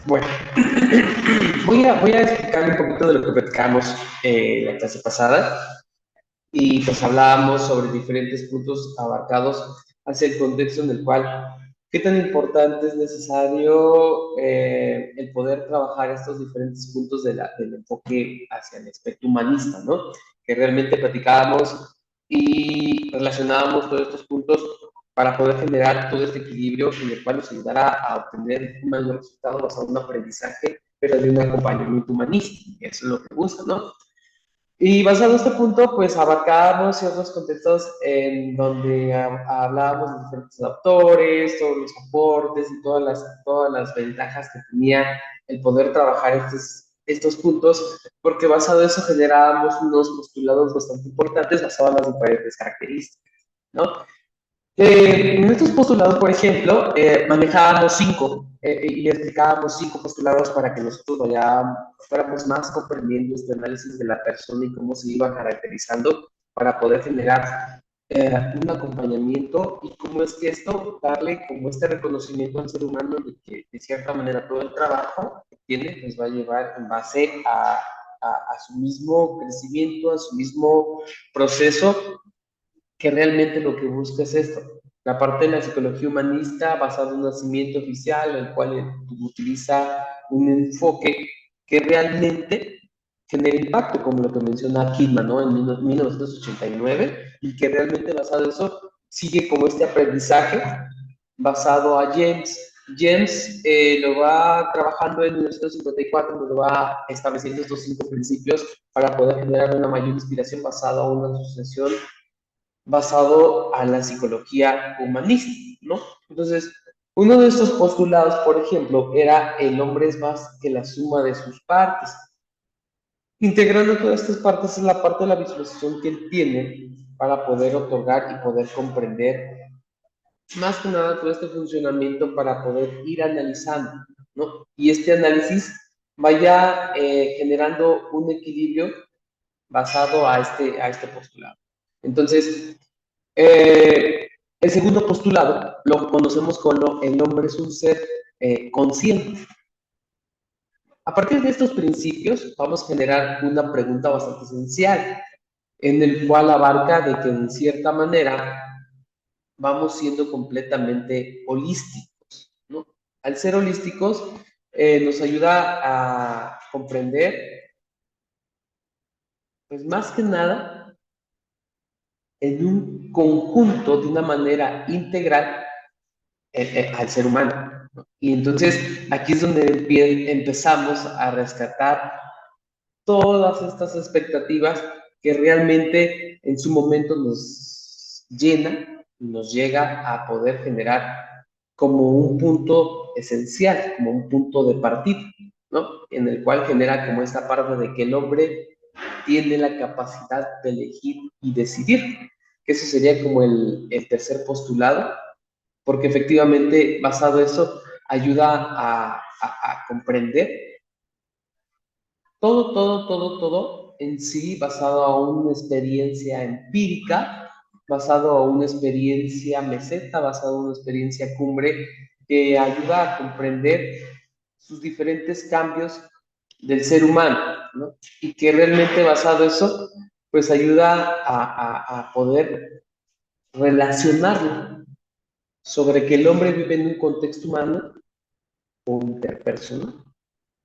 Bueno, voy a explicar un poquito de lo que platicamos la clase pasada y pues hablábamos sobre diferentes puntos abarcados hacia el contexto en el cual, qué tan importante es necesario el poder trabajar estos diferentes puntos del enfoque hacia el aspecto humanista, ¿no? Que realmente platicábamos y relacionábamos todos estos puntos para poder generar todo este equilibrio en el cual nos ayudará a obtener un mayor resultado basado en un aprendizaje, pero de un acompañamiento humanista. Eso es lo que busca, ¿no? Y basado en este punto, pues abarcábamos ciertos contextos en donde hablábamos de diferentes adaptores, todos los aportes y todas las ventajas que tenía el poder trabajar estos puntos, porque basado en eso generábamos unos postulados bastante importantes basados en las diferentes características, ¿no? En estos postulados, por ejemplo, manejábamos cinco y explicábamos cinco postulados para que nosotros fuéramos más comprendiendo este análisis de la persona y cómo se iba caracterizando para poder generar un acompañamiento y cómo es que esto, darle como este reconocimiento al ser humano de que de cierta manera todo el trabajo que tiene pues va a llevar en base a su mismo crecimiento, a su mismo proceso que realmente lo que busca es esto. La parte de la psicología humanista basada en un nacimiento oficial, el cual utiliza un enfoque que realmente genera impacto, como lo que menciona Kidman, ¿no? En 1989, y que realmente basado en eso sigue como este aprendizaje basado a James. James lo va trabajando en 1954, donde va estableciendo estos cinco principios para poder generar una mayor inspiración basada en una asociación basado a la psicología humanista, ¿no? Entonces, uno de estos postulados, por ejemplo, era el hombre es más que la suma de sus partes. Integrando todas estas partes es la parte de la visualización que él tiene para poder otorgar y poder comprender más que nada todo este funcionamiento para poder ir analizando, ¿no? Y este análisis vaya generando un equilibrio basado a este postulado. Entonces, el segundo postulado lo conocemos como el hombre es un ser consciente. A partir de estos principios vamos a generar una pregunta bastante esencial, en el cual abarca de que en cierta manera vamos siendo completamente holísticos, ¿no? Al ser holísticos nos ayuda a comprender, pues más que nada, en un conjunto de una manera integral al ser humano, ¿no? Y entonces aquí es donde empezamos a rescatar todas estas expectativas que realmente en su momento nos llena, nos llega a poder generar como un punto esencial, como un punto de partida, ¿no? En el cual genera como esta parte de que el hombre tiene la capacidad de elegir y decidir, que eso sería como el tercer postulado, porque efectivamente, basado en eso, ayuda a comprender todo en sí, basado a una experiencia empírica, basado a una experiencia meseta, basado a una experiencia cumbre, que ayuda a comprender sus diferentes cambios del ser humano, ¿no? Y que realmente basado en eso, pues ayuda a poder relacionarlo sobre que el hombre vive en un contexto humano o interpersonal,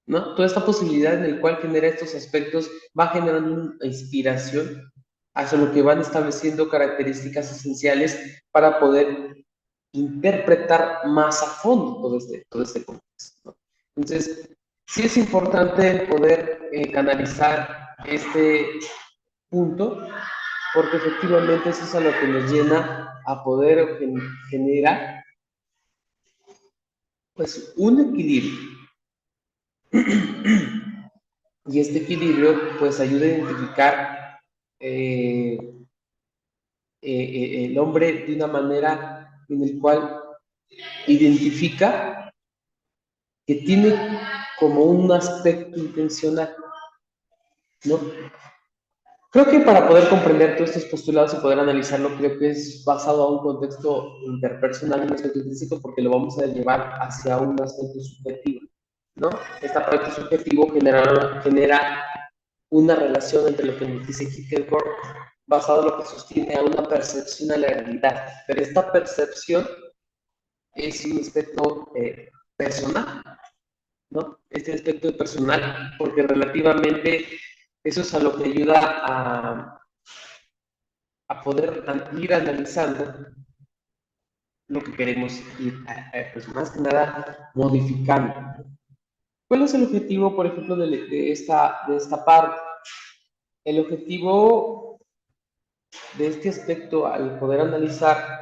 ¿no? Toda esta posibilidad en el cual genera estos aspectos va generando una inspiración hacia lo que van estableciendo características esenciales para poder interpretar más a fondo todo este contexto, ¿no? Entonces, sí es importante poder canalizar este punto, porque efectivamente eso es a lo que nos llena a poder generar pues un equilibrio. Y este equilibrio pues ayuda a identificar eh, el hombre de una manera en el cual identifica que tiene como un aspecto intencional, ¿no? Creo que para poder comprender todos estos postulados y poder analizarlo, creo que es basado a un contexto interpersonal y un aspecto intrínseco, porque lo vamos a llevar hacia un aspecto subjetivo. ¿no? Esta parte subjetivo genera una relación entre lo que nos dice Kierkegaard basado en lo que sostiene a una percepción de la realidad. Pero esta percepción es un aspecto personal, ¿no? Este aspecto personal, porque relativamente eso es a lo que ayuda a poder ir analizando lo que queremos ir, pues más que nada, modificando. ¿Cuál es el objetivo, por ejemplo, de esta parte? El objetivo de este aspecto al poder analizar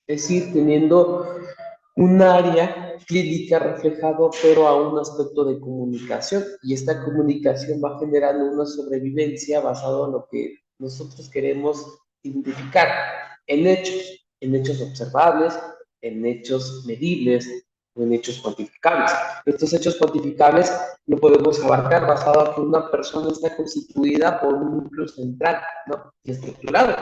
es ir teniendo un área clínica reflejado, pero a un aspecto de comunicación. Y esta comunicación va generando una sobrevivencia basada en lo que nosotros queremos identificar en hechos observables, en hechos medibles o en hechos cuantificables. Estos hechos cuantificables lo podemos abarcar basado en que una persona está constituida por un núcleo central, ¿no? Y estructurado.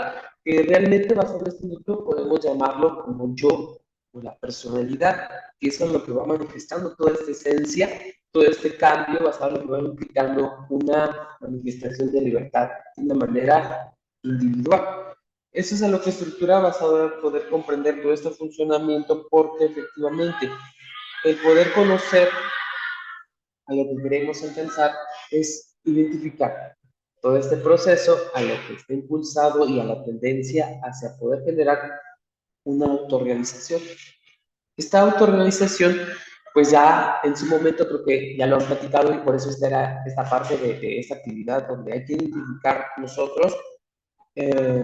Que realmente basado en este núcleo podemos llamarlo como yo o la personalidad, que eso es lo que va manifestando toda esta esencia, todo este cambio basado en lo que va implicando una manifestación de libertad de una manera individual. Eso es a lo que estructura basado en poder comprender todo este funcionamiento, porque efectivamente el poder conocer a lo que queremos alcanzar es identificar todo este proceso a lo que está impulsado y a la tendencia hacia poder generar una autorrealización. Esta autorrealización, pues ya en su momento creo que ya lo han platicado y por eso esta parte de esta actividad donde hay que identificar nosotros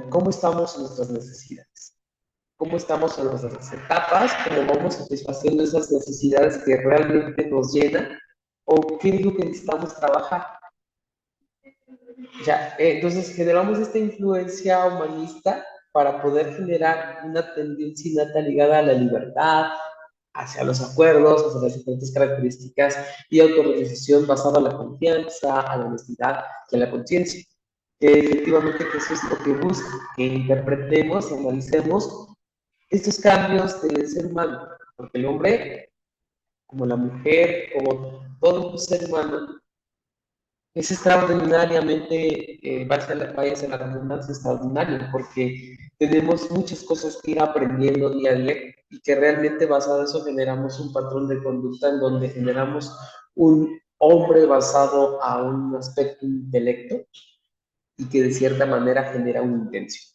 cómo estamos en nuestras necesidades, cómo estamos en nuestras etapas, cómo vamos satisfaciendo esas necesidades que realmente nos llenan o qué es lo que necesitamos trabajar. Ya, entonces generamos esta influencia humanista para poder generar una tendencia innata ligada a la libertad, hacia los acuerdos, hacia las diferentes características y autorrealización basada en la confianza, a la honestidad y a la conciencia. Que efectivamente que eso es lo que busca, que interpretemos y analicemos estos cambios del ser humano, porque el hombre, como la mujer, como todo un ser humano, es extraordinariamente, vaya a ser la redundancia, extraordinario, porque tenemos muchas cosas que ir aprendiendo día a día y que realmente basado en eso generamos un patrón de conducta en donde generamos un hombre basado a un aspecto intelecto y que de cierta manera genera una intención.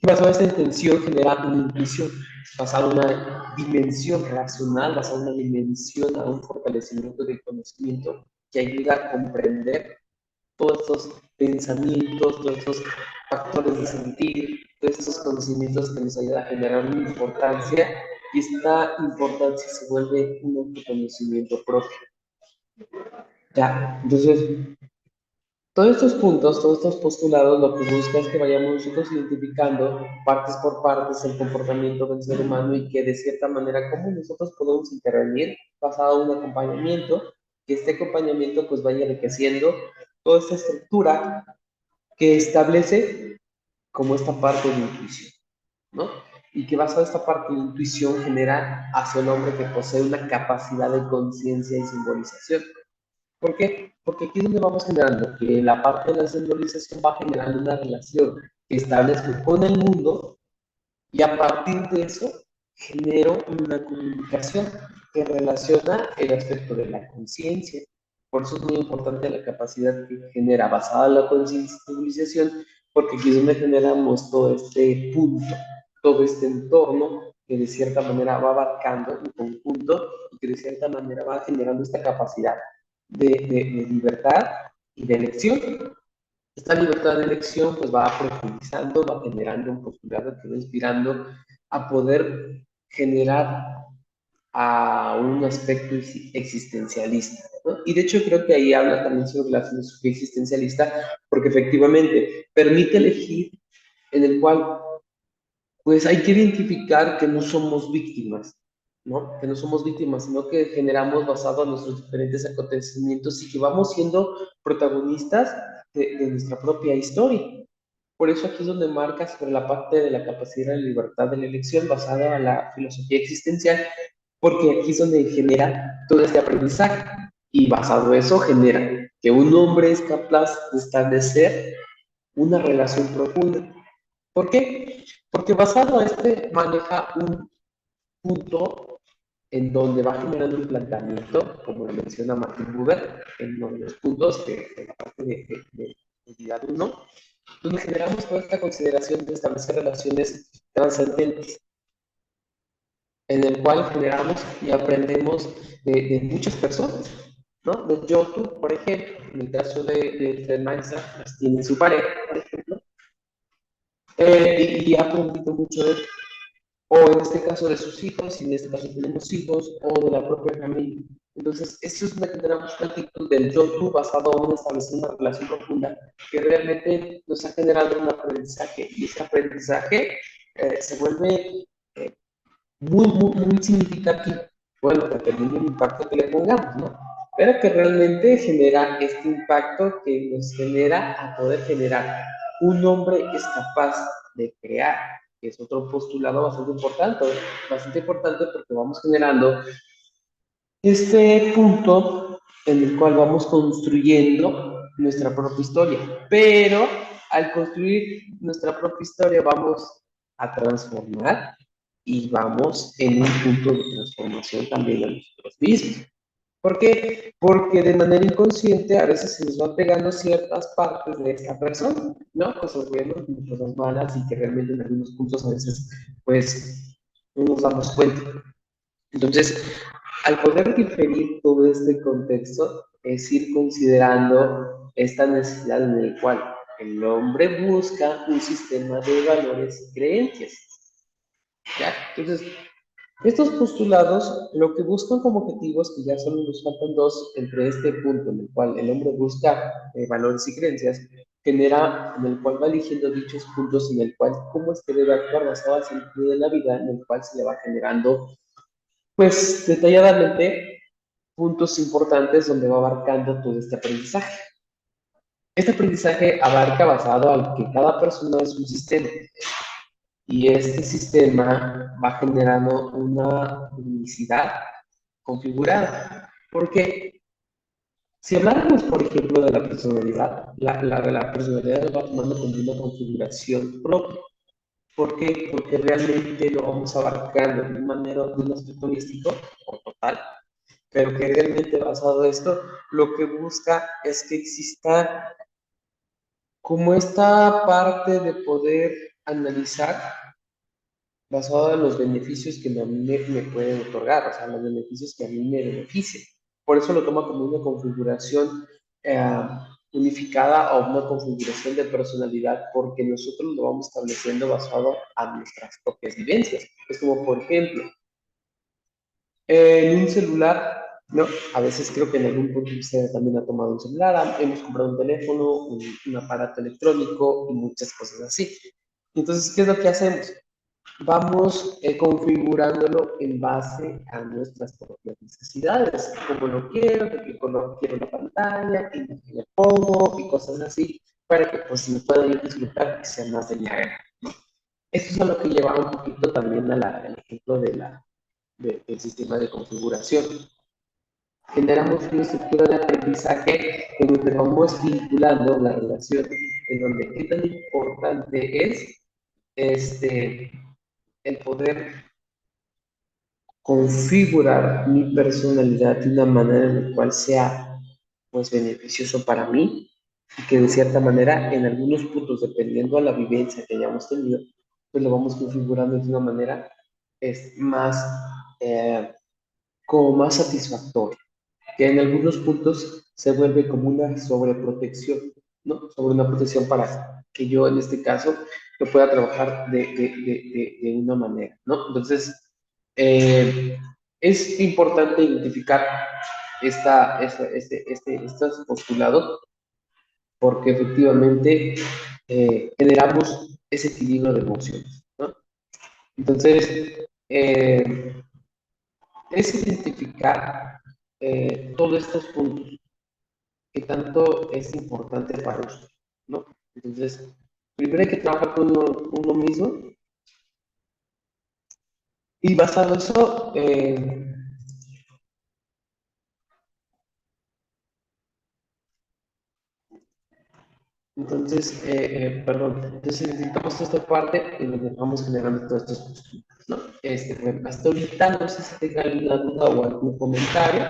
Y basado en esta intención genera una intuición, basada en una dimensión racional, basada en una dimensión a un fortalecimiento del conocimiento que ayuda a comprender todos estos pensamientos, todos estos factores de sentir, todos estos conocimientos que nos ayudan a generar una importancia y esta importancia se vuelve un autoconocimiento propio. Ya, entonces, todos estos puntos, todos estos postulados, lo que busca es que vayamos nosotros identificando partes por partes el comportamiento del ser humano y que de cierta manera, cómo nosotros podemos intervenir basado en un acompañamiento, que este acompañamiento pues vaya enriqueciendo toda esta estructura que establece como esta parte de intuición, ¿no? Y que basada en esta parte de intuición genera hacia el hombre que posee una capacidad de conciencia y simbolización. ¿Por qué? Porque aquí es donde vamos generando que la parte de la simbolización va generando una relación que establezco con el mundo y a partir de eso genero una comunicación que relaciona el aspecto de la conciencia. Por eso es muy importante la capacidad que genera basada en la concienciación, porque aquí es donde generamos todo este punto, todo este entorno que de cierta manera va abarcando un conjunto y que de cierta manera va generando esta capacidad de libertad y de elección. Esta libertad de elección pues va profundizando, va generando un postulado que va inspirando a poder generar a un aspecto existencialista, ¿no? Y de hecho creo que ahí habla también sobre la filosofía existencialista, porque efectivamente permite elegir en el cual pues hay que identificar que no somos víctimas, ¿no? Que no somos víctimas, sino que generamos basado en nuestros diferentes acontecimientos y que vamos siendo protagonistas de nuestra propia historia. Por eso aquí es donde marca sobre la parte de la capacidad de libertad de la elección basada en la filosofía existencial, porque aquí es donde genera todo este aprendizaje. Y basado en eso genera que un hombre es capaz de establecer una relación profunda. ¿Por qué? Porque basado a este maneja un punto en donde va generando un planteamiento, como lo menciona Martin Buber, en uno de los puntos de la parte de unidad 1, donde generamos toda esta consideración de establecer relaciones trascendentes, en el cual generamos y aprendemos de muchas personas, ¿no? De Yotu, por ejemplo, en el caso de Fred Meister, pues tiene su pareja, por ejemplo, y ha aprendido mucho de él, o en este caso de sus hijos, y en este caso tenemos hijos, o de la propia familia. Entonces, eso es una generamos una actitud del yo-tú basado en establecer una relación profunda que realmente nos ha generado un aprendizaje, y ese aprendizaje se vuelve muy significativo. Bueno, dependiendo del impacto que le pongamos, ¿no? Pero que realmente genera este impacto que nos genera a poder generar. Un hombre es capaz de crear, que es otro postulado bastante importante porque vamos generando este punto en el cual vamos construyendo nuestra propia historia. Pero al construir nuestra propia historia vamos a transformar y vamos en un punto de transformación también a nosotros mismos. ¿Por qué? Porque de manera inconsciente a veces se nos van pegando ciertas partes de esta persona, ¿no? Cosas buenas, cosas malas y que realmente en algunos puntos a veces pues no nos damos cuenta. Entonces, al poder diferir todo este contexto, es ir considerando esta necesidad en el cual el hombre busca un sistema de valores y creencias. ¿Ya? Entonces, estos postulados lo que buscan como objetivos, que ya solo nos faltan dos entre este punto en el cual el hombre busca valores y creencias, genera en el cual va eligiendo dichos puntos en el cual cómo es que debe actuar basado al sentido de la vida, en el cual se le va generando pues detalladamente puntos importantes donde va abarcando todo este aprendizaje. Este aprendizaje abarca basado al que cada persona es un sistema y este sistema va generando una unicidad configurada. Porque si habláramos, por ejemplo, de la personalidad, la personalidad va tomando como una configuración propia. ¿Por qué? Porque realmente lo vamos abarcando de una manera, de un aspecto holístico o total, pero que realmente basado en esto, lo que busca es que exista como esta parte de poder analizar basado en los beneficios que a mí me pueden otorgar, o sea, los beneficios que a mí me beneficien. Por eso lo toma como una configuración eh, unificada o una configuración de personalidad, porque nosotros lo vamos estableciendo basado a nuestras propias vivencias. Es como, por ejemplo, en un celular, ¿no? A veces creo que en algún punto usted también ha tomado un celular, hemos comprado un teléfono, un aparato electrónico y muchas cosas así. Entonces, ¿qué es lo que hacemos? Vamos configurándolo en base a nuestras propias necesidades, como lo quiero, de qué color quiero la pantalla, qué le pongo y cosas así, para que pues me pueda yo disfrutar y sea más de mi agrado. Esto es a lo que lleva un poquito también al ejemplo del sistema de configuración. Generamos una estructura de aprendizaje en donde vamos vinculando la relación, en donde qué tan importante es este, el poder configurar mi personalidad de una manera en la cual sea pues beneficioso para mí y que de cierta manera en algunos puntos, dependiendo a la vivencia que hayamos tenido, pues lo vamos configurando de una manera más como más satisfactoria, que en algunos puntos se vuelve como una sobreprotección, ¿no? Sobre una protección para que yo en este caso lo pueda trabajar de una manera, ¿no? Entonces, eh, es importante identificar estos postulados porque efectivamente generamos ese equilibrio de emociones, ¿no? Entonces, es identificar todos estos puntos que tanto es importante para usted, ¿no? Entonces, primero hay que trabajar con uno mismo y basado en eso, entonces identificamos toda esta parte y nos vamos generando todos estos puntos, ¿no? Hasta ahorita no sé si tenga alguna duda o algún comentario,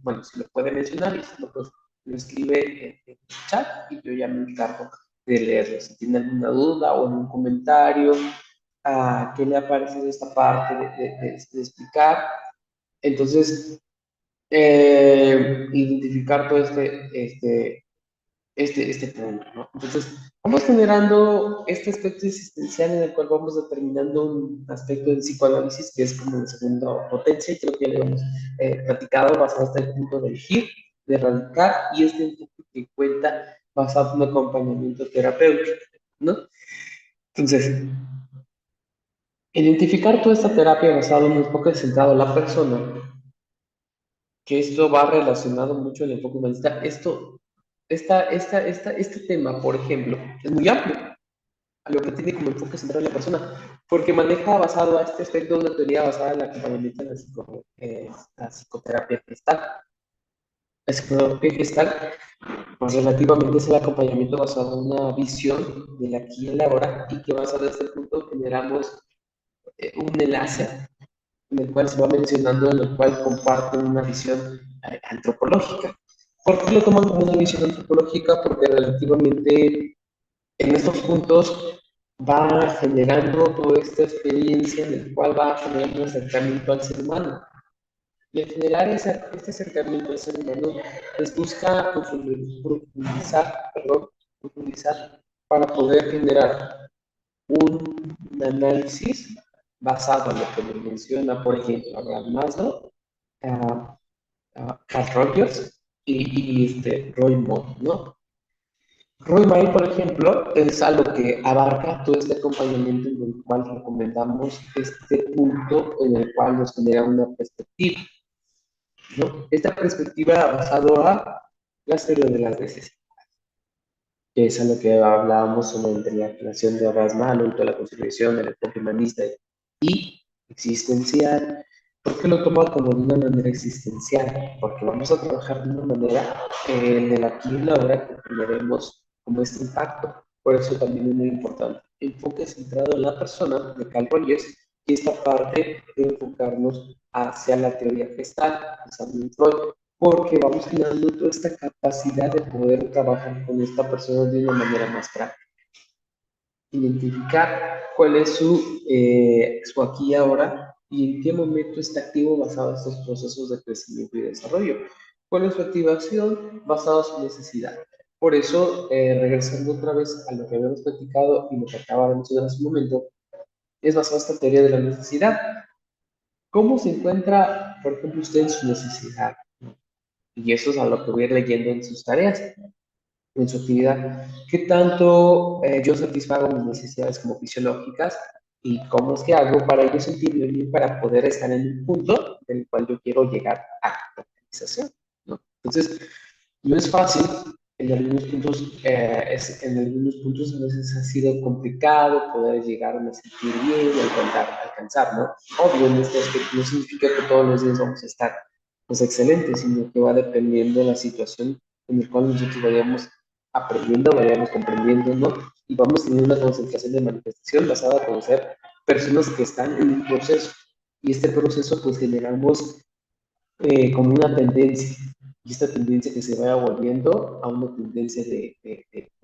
bueno, si lo puede mencionar y si no, pues lo escribe en el chat y yo ya me encargo de leerlo. Si tiene alguna duda o algún comentario, qué le ha parecido esta parte de explicar, entonces identificar todo este punto, ¿no? Entonces, vamos generando este aspecto existencial en el cual vamos determinando un aspecto del psicoanálisis que es como la segunda potencia, y creo que ya lo hemos platicado basado hasta el punto de elegir, de erradicar, y este enfoque que cuenta basado en un acompañamiento terapéutico, ¿no? Entonces, identificar toda esta terapia basada en un enfoque centrado en la persona, que esto va relacionado mucho al enfoque humanista. Este tema, por ejemplo, es muy amplio a lo que tiene como enfoque central la persona, porque maneja basado a este aspecto una teoría basada en el acompañamiento de la psicoterapia gestal. La psicoterapia gestal, pues relativamente es el acompañamiento basado en una visión del aquí y el ahora, y que basado en este punto generamos un enlace en el cual se va mencionando, en el cual comparten una visión antropológica. ¿Por qué lo toman como una visión antropológica? Porque relativamente en estos puntos va generando toda esta experiencia en el cual va generando un acercamiento al ser humano. Y al generar este acercamiento al ser humano, les busca profundizar para poder generar un análisis basado en lo que me menciona, por ejemplo, Abraham Maslow, Carl Rogers y Roy Moore, ¿no? Roy May, por ejemplo, es algo que abarca todo este acompañamiento en el cual recomendamos este punto en el cual nos genera una perspectiva, ¿no? Esta perspectiva basado a la teoría de las necesidades, que es a lo que hablábamos sobre la relación de Abraham Maslow, toda la consideración del enfoque humanista y existencial. ¿Por qué lo toma como de una manera existencial? Porque vamos a trabajar de una manera en el aquí y la ahora que generemos como este impacto. Por eso también es muy importante. Enfoque centrado en la persona de Carl Rogers y esta parte de enfocarnos hacia la teoría gestal de Sigmund Freud, porque vamos generando toda esta capacidad de poder trabajar con esta persona de una manera más práctica. Identificar cuál es su aquí y ahora y en qué momento está activo basado en estos procesos de crecimiento y desarrollo. ¿Cuál es su activación? Basado en su necesidad. Por eso, regresando otra vez a lo que habíamos platicado y lo que acaba de mencionar hace un momento, es basado en esta teoría de la necesidad. ¿Cómo se encuentra, por ejemplo, usted en su necesidad? Y eso es a lo que voy a ir leyendo en sus tareas, en su actividad. ¿Qué tanto yo satisfago mis necesidades como fisiológicas y cómo es que hago para yo sentirme bien para poder estar en un punto en el cual yo quiero llegar a la realización, ¿no? Entonces, no es fácil, en algunos puntos a veces ha sido complicado poder llegar a sentir bien y alcanzar, ¿no? Obvio, en este aspecto no significa que todos los días vamos a estar pues excelentes, sino que va dependiendo de la situación en la cual nosotros vayamos aprendiendo, vayamos comprendiendo, ¿no? Y vamos teniendo una concentración de manifestación basada en conocer personas que están en un proceso. Y este proceso pues generamos como una tendencia, y esta tendencia que se vaya volviendo a una tendencia de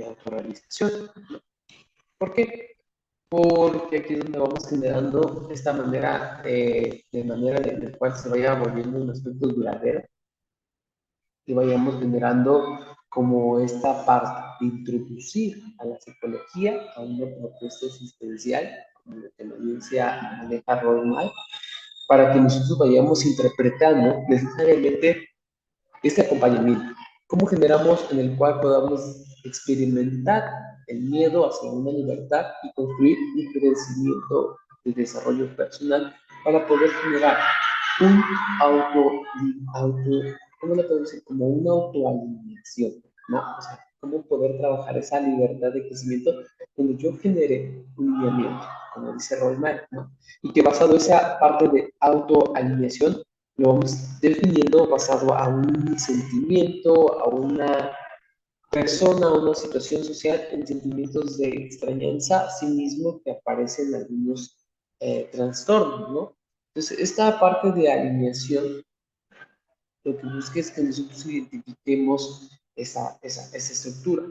autorrealización. ¿Por qué? Porque aquí es donde vamos generando esta manera, de manera en la cual se vaya volviendo un aspecto duradero, y vayamos generando como esta parte de introducir a la psicología a una propuesta existencial, como la que maneja Roll, para que nosotros vayamos interpretando necesariamente este acompañamiento. ¿Cómo generamos en el cual podamos experimentar el miedo hacia una libertad y construir un crecimiento de desarrollo personal para poder generar un auto, ¿cómo le podemos decir? Como una autoalineación, ¿no? O sea, cómo poder trabajar esa libertad de crecimiento donde yo genere un lineamiento, como dice Rollman, ¿no? Y que basado en esa parte de autoalineación, lo vamos definiendo basado a un sentimiento, a una persona o una situación social en sentimientos de extrañanza, sí mismo que aparecen algunos trastornos, ¿no? Entonces, esta parte de alineación lo que busca es que nosotros identifiquemos esa estructura,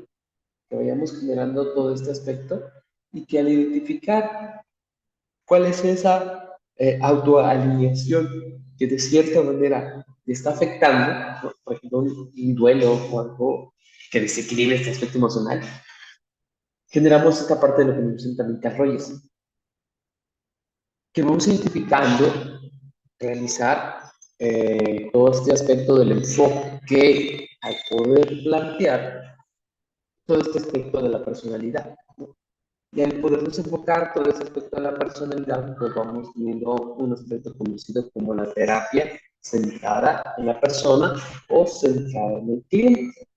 que vayamos generando todo este aspecto y que al identificar cuál es esa autoalineación que de cierta manera te está afectando, ¿no? Por ejemplo, un duelo o algo que desequilibre este aspecto emocional, generamos esta parte de lo que nos dicen también Carl Rogers, que vamos identificando, realizar todo este aspecto del enfoque al poder plantear todo este aspecto de la personalidad. Y al podernos enfocar todo ese aspecto de la personalidad, pues vamos viendo un aspecto conocido como la terapia centrada en la persona o centrada en el cliente.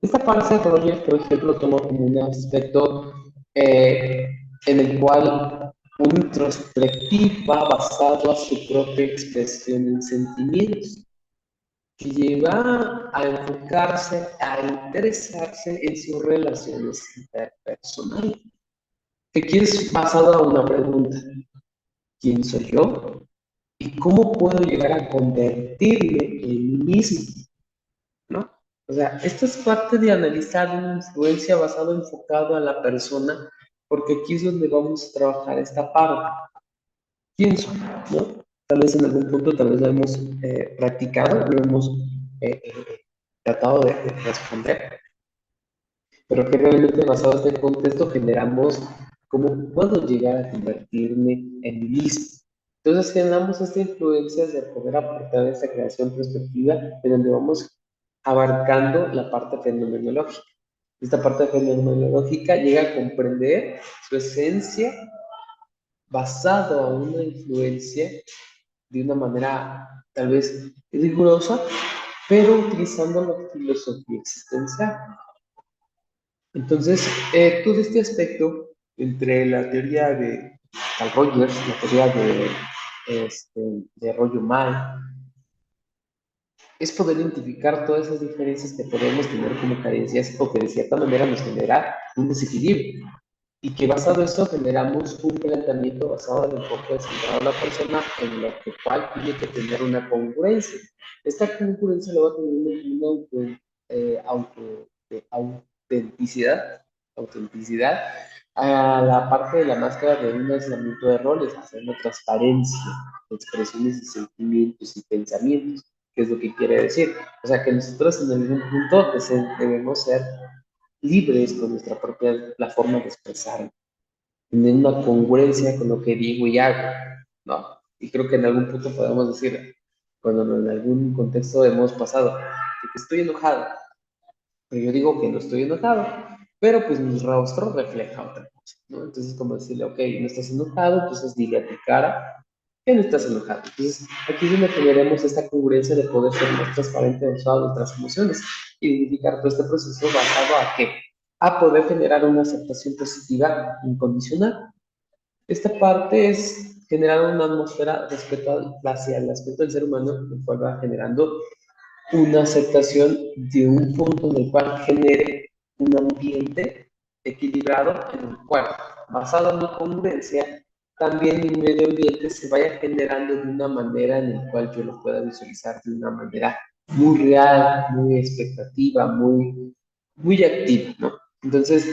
Esta parte de Roger, por ejemplo, toma como un aspecto eh, en el cual una introspectiva basado a su propia expresión en sentimientos, que lleva a enfocarse, a interesarse en sus relaciones interpersonales. Que aquí es basado a una pregunta: ¿quién soy yo? ¿Y cómo puedo llegar a convertirme en mí mismo? ¿No? O sea, esto es parte de analizar una influencia basada enfocado a la persona, porque aquí es donde vamos a trabajar esta parte. ¿Quién soy? ¿No? Tal vez en algún punto, tal vez lo hemos practicado, lo hemos tratado de responder, pero que realmente basado en este contexto generamos cómo puedo llegar a convertirme en mí mismo. Entonces generamos esta influencia de poder aportar esta creación perspectiva en donde vamos abarcando la parte fenomenológica. Esta parte fenomenológica llega a comprender su esencia basado a una influencia de una manera tal vez rigurosa, pero utilizando la filosofía existencial. Entonces, todo este aspecto entre la teoría de Carl Rogers, la teoría de Rollo Mal, es poder identificar todas esas diferencias que podemos tener como carencias o que de cierta manera nos genera un desequilibrio. Y que basado en esto generamos un planteamiento basado en el enfoque centrado a la persona en lo que cual tiene que tener una congruencia. Esta congruencia lo va a tener una autenticidad, autenticidad a la parte de la máscara de un aislamiento de roles, haciendo transparencia de expresiones y sentimientos y pensamientos, que es lo que quiere decir. O sea, que nosotros en algún punto debemos ser libres con nuestra propia la forma de expresar, tener una congruencia con lo que digo y hago, ¿no? Y creo que en algún punto podemos decir, cuando en algún contexto hemos pasado, de que estoy enojado, pero yo digo que no estoy enojado, pero pues mi rostro refleja otra cosa, ¿no? Entonces, como decirle, ok, no estás enojado, entonces dile a tu cara que no estás enojado. Entonces, aquí es donde generamos esta congruencia de poder ser más transparente en todas nuestras emociones y identificar todo este proceso basado a qué? A poder generar una aceptación positiva incondicional. Esta parte es generar una atmósfera respecto hacia el aspecto del ser humano, el cual va generando una aceptación de un punto en el cual genere un ambiente equilibrado en el cual, basado en la congruencia, también mi medio ambiente se vaya generando de una manera en la cual yo lo pueda visualizar de una manera muy real, muy expectativa, muy activa, ¿no? Entonces,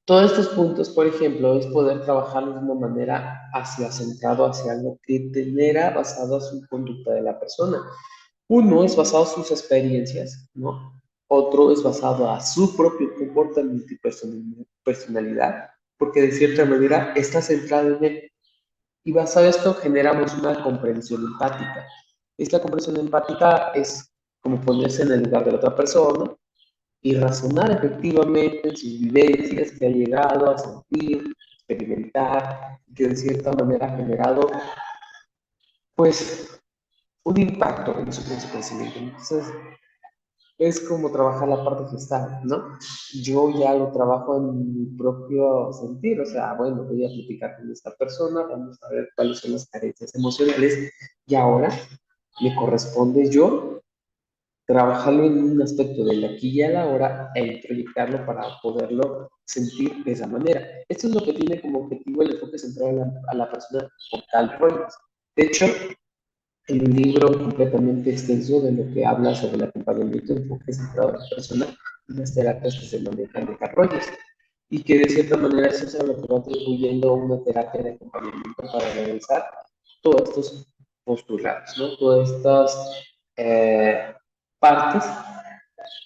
todos estos puntos, por ejemplo, es poder trabajarlos de una manera hacia centrado hacia lo que genera basado a su conducta de la persona. Uno es basado en sus experiencias, ¿no? Otro es basado a su propio comportamiento y personalidad, porque de cierta manera está centrado en él. Y basado en esto generamos una comprensión empática. Esta comprensión empática es como ponerse en el lugar de la otra persona y razonar efectivamente en sus vivencias que ha llegado a sentir, experimentar, que de cierta manera ha generado, pues, un impacto en su pensamiento. Entonces, es como trabajar la parte gestal, ¿no? Yo ya lo trabajo en mi propio sentir, o sea, bueno, voy a platicar con esta persona, vamos a ver cuáles son las carencias emocionales y ahora me corresponde yo trabajarlo en un aspecto del aquí y a la hora e proyectarlo para poderlo sentir de esa manera. Esto es lo que tiene como objetivo el enfoque central a la persona por Carl Rogers. De hecho, en un libro completamente extenso de lo que habla sobre el acompañamiento de enfoque centrado a la persona y las terapias que se manejan de Carl Rogers y que de cierta manera eso es a lo que va atribuyendo una terapia de acompañamiento para realizar todos estos postulados, ¿no? Todas estas partes,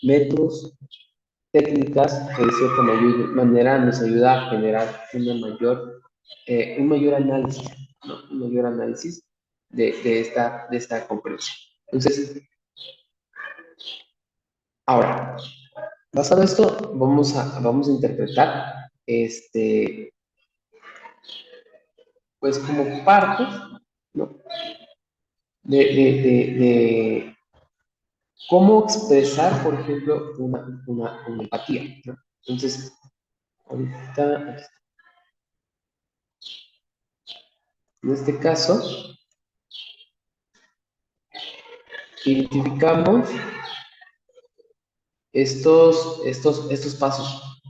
métodos, técnicas que de cierta manera nos ayuda a generar un mayor análisis, ¿no? Un mayor análisis de esta comprensión. Entonces, ahora, basado en esto, vamos a interpretar pues como partes, ¿no? De cómo expresar, por ejemplo, una empatía, ¿no? Entonces, ahorita, en este caso, identificamos estos pasos,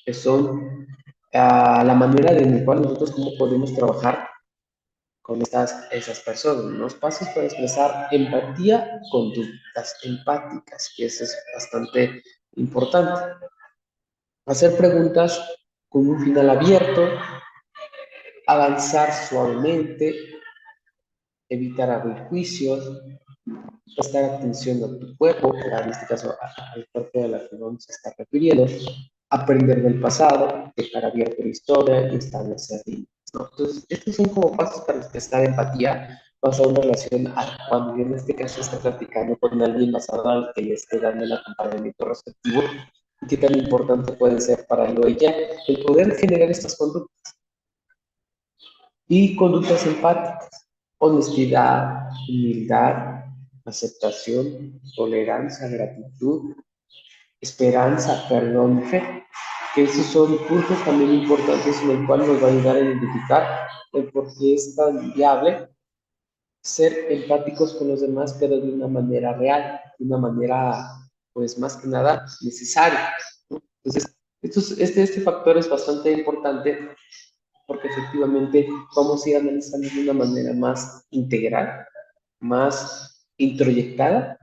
que son la manera en la cual nosotros cómo podemos trabajar con esas personas, los pasos para expresar empatía, conductas empáticas, que eso es bastante importante. Hacer preguntas con un final abierto, avanzar suavemente, evitar abrir juicios, prestar atención a tu cuerpo, en este caso al cuerpo de la que vamos a estar refiriendo, aprender del pasado, dejar abierta la historia y establecer límites, ¿no? Entonces, estos son como pasos para expresar empatía basado en relación a cuando yo en este caso esté platicando con alguien basado al que le esté dando el acompañamiento respectivo y qué tan importante puede ser para él o ella el poder generar estas conductas y conductas empáticas, honestidad, humildad, aceptación, tolerancia, gratitud, esperanza, perdón, fe, que esos son puntos también importantes en el cual nos va a ayudar a identificar el por qué es tan viable ser empáticos con los demás, pero de una manera real, de una manera, pues más que nada, necesaria, ¿no? Entonces, este factor es bastante importante porque efectivamente vamos a ir analizando de una manera más integral, más introyectada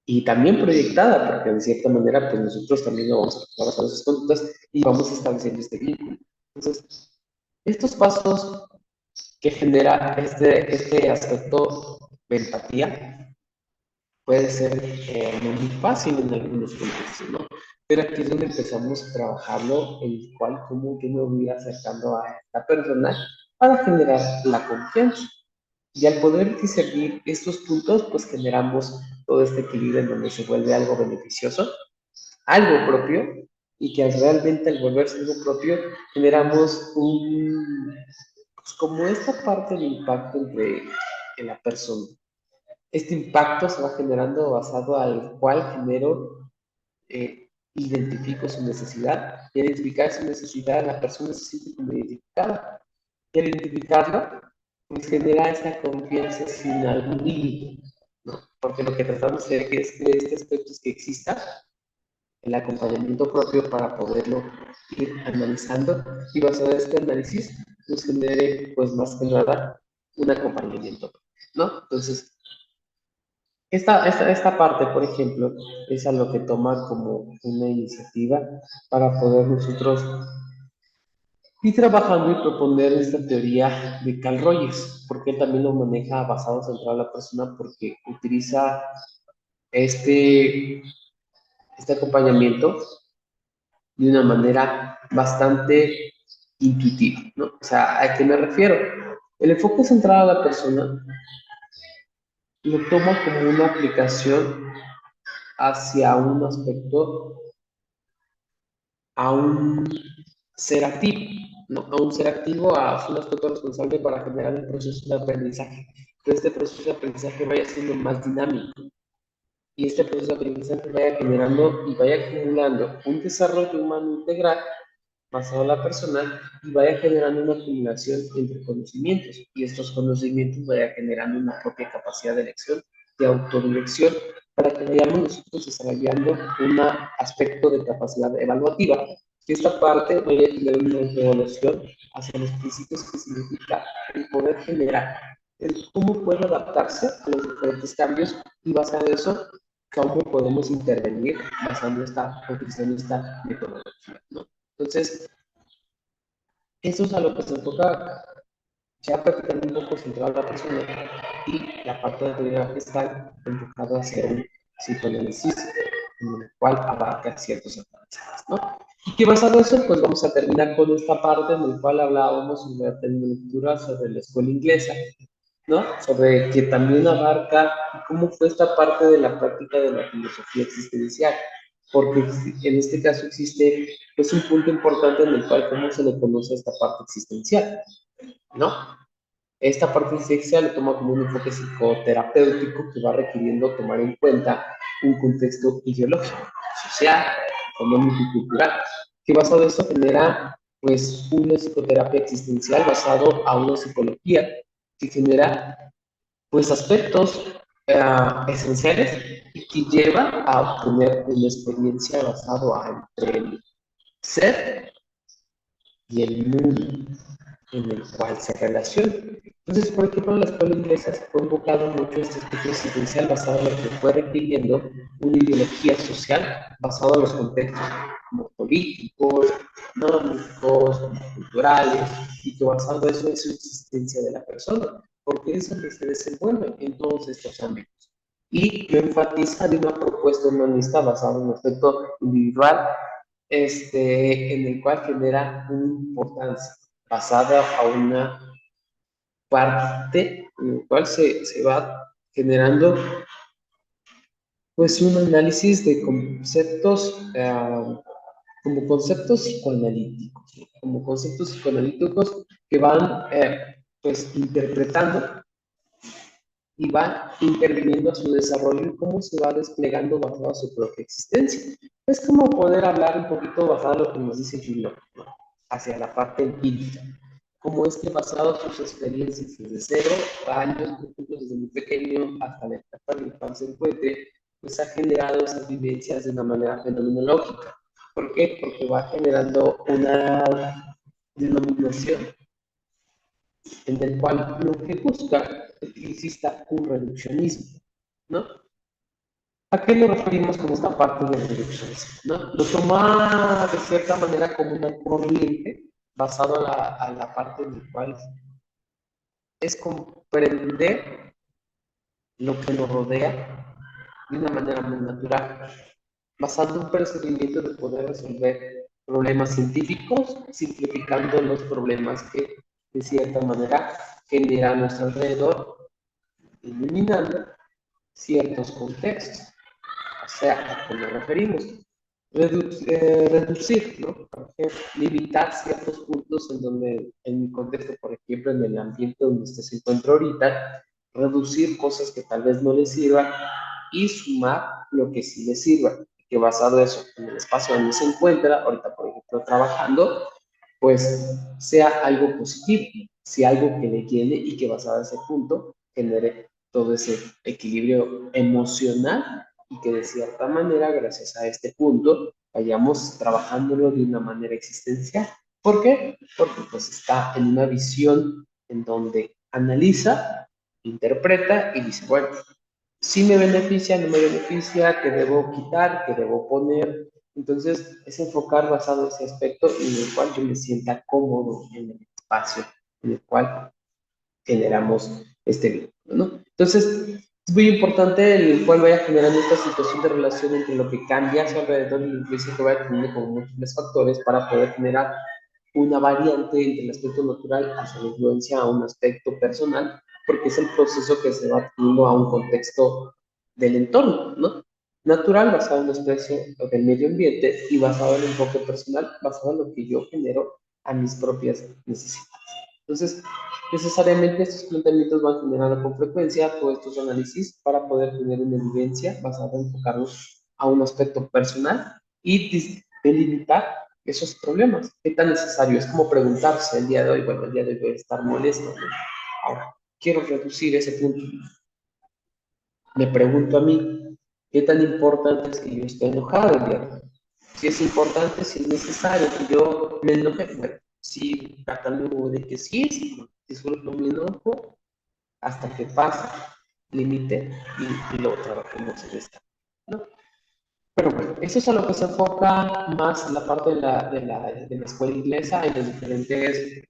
y también proyectada, porque de cierta manera, pues nosotros también lo vamos a trabajar esas conductas y vamos estableciendo este vínculo. Entonces, estos pasos que genera este aspecto de empatía puede ser no muy fácil en algunos contextos, ¿no? Pero aquí es donde empezamos a trabajarlo, el cual cómo yo me voy acercando a esta persona para generar la confianza. Y al poder discernir estos puntos, pues generamos todo este equilibrio en donde se vuelve algo beneficioso, algo propio, y que realmente al volverse algo propio, generamos pues como esta parte de impacto en la persona. Este impacto se va generando basado al cual genero, identifico su necesidad, y al identificar su necesidad, la persona se siente como identificada. Y al identificarlo, pues genera esta confianza sin algún límite, ¿no? Porque lo que tratamos de hacer es que este aspecto es que exista el acompañamiento propio para poderlo ir analizando y basado en este análisis nos genere pues más que nada un acompañamiento, ¿no? Entonces, esta parte, por ejemplo, es a lo que toma como una iniciativa para poder nosotros ir trabajando y proponer esta teoría de Carl Rogers, porque él también lo maneja basado centrado en la persona, porque utiliza este, este acompañamiento de una manera bastante intuitiva, ¿no? O sea, ¿a qué me refiero? El enfoque centrado a la persona lo toma como una aplicación hacia un aspecto, a un ser activo, ¿no? A un ser activo, a un aspecto responsable para generar un proceso de aprendizaje. Que este proceso de aprendizaje vaya siendo más dinámico y este proceso de aprendizaje vaya generando y vaya acumulando un desarrollo humano integral basado en la persona y vaya generando una acumulación entre conocimientos y estos conocimientos vaya generando una propia capacidad de elección, de autodirección para que vayamos nosotros desarrollando un aspecto de capacidad evaluativa. Que esta parte vaya a tener una evaluación hacia los principios que significa el poder generar, el cómo puede adaptarse a los diferentes cambios y basado en eso, cómo podemos intervenir basando utilizando esta metodología, ¿no? Entonces, eso es a lo que se enfoca ya prácticamente un poco centrado a la persona y la parte de la teoría está enfocada hacia un psicoanálisis en el cual abarca ciertos aprendizajes, ¿no? Y que basado en eso, pues vamos a terminar con esta parte en la cual hablábamos sobre la lectura sobre la escuela inglesa, ¿no? Sobre que también abarca cómo fue esta parte de la práctica de la filosofía existencial, porque en este caso existe pues un punto importante en el cual cómo se le conoce a esta parte existencial, ¿no? Esta parte existencial lo toma como un enfoque psicoterapéutico que va requiriendo tomar en cuenta un contexto ideológico, social, económico y cultural, que basado en eso genera pues una psicoterapia existencial basado a una psicología que genera pues aspectos esenciales y que lleva a obtener una experiencia basada entre el ser y el mundo en el cual se relaciona. Entonces, por ejemplo, la escuela inglesa se fue enfocado mucho en este aspecto existencial basado en lo que fue requiriendo una ideología social basada en los contextos como políticos, económicos, culturales, y que basado en eso es la existencia de la persona, porque es donde se desenvuelve en todos estos ámbitos. Y lo enfatiza de una propuesta humanista basada en un aspecto individual, en el cual genera una importancia basada a una parte en el cual se va generando pues un análisis de conceptos como conceptos psicoanalíticos, como conceptos psicoanalíticos que van pues interpretando y va interviniendo a su desarrollo y cómo se va desplegando basado a su propia existencia. Es como poder hablar un poquito basado en lo que nos dice Gillo, ¿no? Hacia la parte empírica. Cómo es que basado en sus experiencias desde 0 años, por ejemplo, desde muy pequeño hasta la etapa en la cual se encuentre, pues ha generado esas vivencias de una manera fenomenológica. ¿Por qué? Porque va generando una denominación en el cual lo que busca es que exista un reduccionismo, ¿no? ¿A qué nos referimos con esta parte del reduccionismo? ¿No? Lo toma de cierta manera como una corriente basado a la parte en la cual es comprender lo que nos rodea de una manera muy natural, basando en un procedimiento de poder resolver problemas científicos, simplificando los problemas que de cierta manera generan a nuestro alrededor, eliminando ciertos contextos. O sea, ¿a qué nos referimos? Reducir, ¿no? Limitar ciertos puntos en donde, en mi contexto, por ejemplo, en el ambiente donde usted se encuentra ahorita, reducir cosas que tal vez no le sirvan y sumar lo que sí le sirva. Que basado en eso, en el espacio donde se encuentra, ahorita, por ejemplo, trabajando, pues sea algo positivo, sea algo que le llene y que basado en ese punto genere todo ese equilibrio emocional y que de cierta manera, gracias a este punto, vayamos trabajándolo de una manera existencial. ¿Por qué? Porque pues está en una visión en donde analiza, interpreta y dice, bueno, si me beneficia, no me beneficia, qué debo quitar, qué debo poner. Entonces, es enfocar basado en ese aspecto en el cual yo me sienta cómodo en el espacio en el cual generamos este vínculo, ¿no? Entonces, es muy importante el cual vaya generando esta situación de relación entre lo que cambia a su alrededor y la influencia que vaya teniendo como múltiples factores para poder generar una variante entre el aspecto natural hacia la influencia a un aspecto personal, porque es el proceso que se va teniendo a un contexto del entorno, ¿no? Natural, basado en la especie del medio ambiente y basado en el enfoque personal, basado en lo que yo genero a mis propias necesidades. Entonces, necesariamente estos planteamientos van generando con frecuencia todos estos análisis para poder tener una evidencia basada en enfocarnos a un aspecto personal y delimitar esos problemas. ¿Qué tan necesario? Es como preguntarse el día de hoy, bueno, el día de hoy voy a estar molesto, ¿no? Ahora, quiero reducir ese punto. Me pregunto a mí, ¿Qué tan importante es que yo esté enojado el día de hoy? Si es importante, si es necesario que yo me enoje, bueno, sí, catalogo de que sí, disfruto mi enojo hasta que pase límite y lo trabajemos en esta, ¿no? Pero bueno, eso es a lo que se enfoca más la parte de la escuela inglesa en los diferentes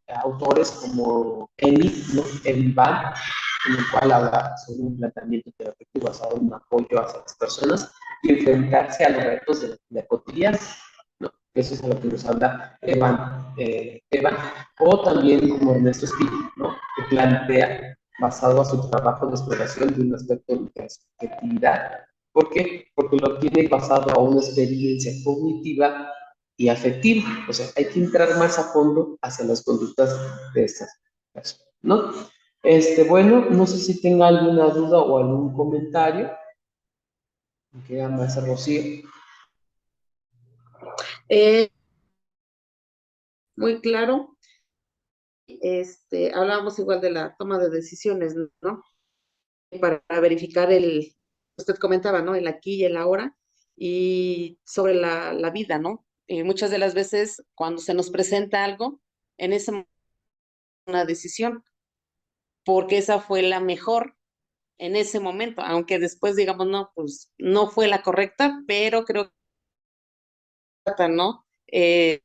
autores como Emmy, ¿no? Emmy Van, en el cual habla sobre un planteamiento terapéutico basado en un apoyo hacia las personas y enfrentarse a los retos de la vida cotidiana, ¿no? Eso es a lo que nos habla Evan, o también como Ernesto Spin, ¿no? Que plantea, basado a su trabajo de exploración de un aspecto de la subjetividad. ¿Por qué? Porque lo tiene basado a una experiencia cognitiva y afectiva. O sea, hay que entrar más a fondo hacia las conductas de estas personas, ¿no? Bueno, no sé si tenga alguna duda o algún comentario. Queda más a Rocío. Muy claro. Hablábamos igual de la toma de decisiones, ¿no? Para verificar usted comentaba, ¿no? El aquí y el ahora y sobre la vida, ¿no? Muchas de las veces cuando se nos presenta algo, en ese momento una decisión, porque esa fue la mejor en ese momento, aunque después digamos, no, pues no fue la correcta, pero creo que, ¿no? De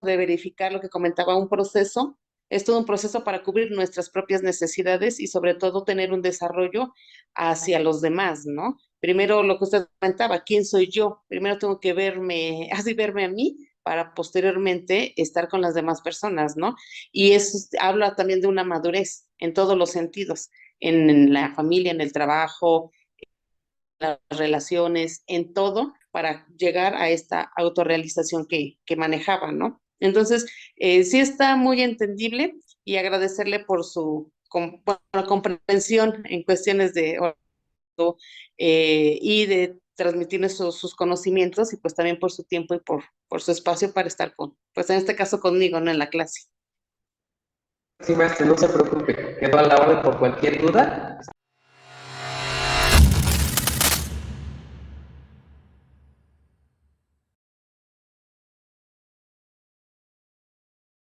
verificar lo que comentaba, un proceso, es todo un proceso para cubrir nuestras propias necesidades y sobre todo tener un desarrollo hacia los demás, ¿no? Primero lo que usted comentaba, ¿quién soy yo? Primero tengo que verme, así verme a mí para posteriormente estar con las demás personas, ¿no? Y eso habla también de una madurez en todos los sentidos, en la familia, en el trabajo, las relaciones, en todo, para llegar a esta autorrealización que manejaba, ¿no? Entonces, sí está muy entendible y agradecerle por su bueno, comprensión en cuestiones de y de transmitirnos sus conocimientos y pues también por su tiempo y por su espacio para estar pues en este caso conmigo, ¿no? En la clase. Sí, maestro, no se preocupe. Quedo a la orden por cualquier duda.